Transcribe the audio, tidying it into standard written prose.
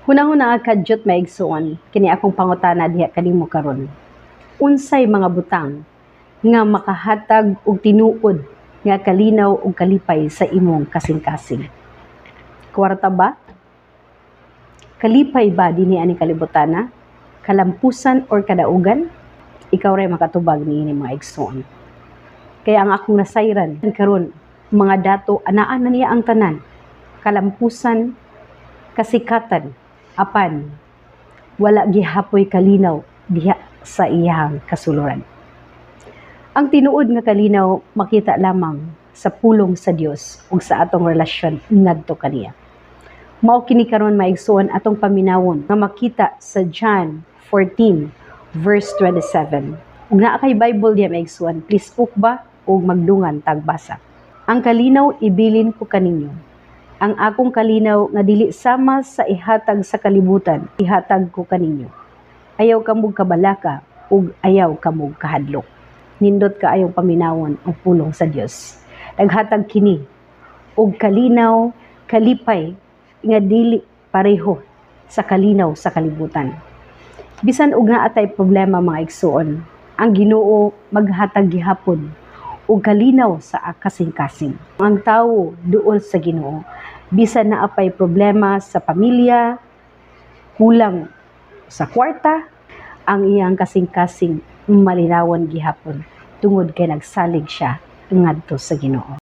Hunahuna kadyot maigsuon kini akong pangutana diha kanimo karon. Unsay mga butang nga makahatag og tinuod nga kalinaw ug kalipay sa imong kasing-kasing? Kwarta ba? Kalipay ba dinhi ani kalibutana? Kalampusan or kadaugan? Ikaw ray makatubag niini mga igsoon. Kaya ang akong nasayran karon mga dato anaan na niya ang tanan. Kalampusan, kasikatan, apan wala gihapoy kalinaw diha sa iyang kasuluran. Ang tinuod nga kalinaw makita lamang sa pulong sa Dios ug sa atong relasyon ngadto kaniya. Mao kini karon maigsuon atong paminawon nga makita sa John 14 verse 27. Ug naa kay Bible diha maigsuon, please ba ug magdungan tagbasa. Ang kalinaw ibilin ko kaninyo. Ang akong kalinaw nga dili sama sa ihatag sa kalibutan, ihatag ko kaninyo. Ayaw kamog kabalaka ug ayaw kamog kahadlok. Nindot kaayong paminawon ang pulong sa Dios. Naghatag kini og kalinaw, kalipay nga dili pareho sa kalinaw sa kalibutan. Bisan og naa tay problema mga igsuon, ang Ginoo maghatag gihapon og kalinaw sa kasing-kasing. Ang tawo duol sa Ginoo, bisan naa pay problema sa pamilya, kulang sa kwarta, ang iyang kasing-kasing malinawon gihapon tungod kay nagsalig siya ngadto sa Ginoo.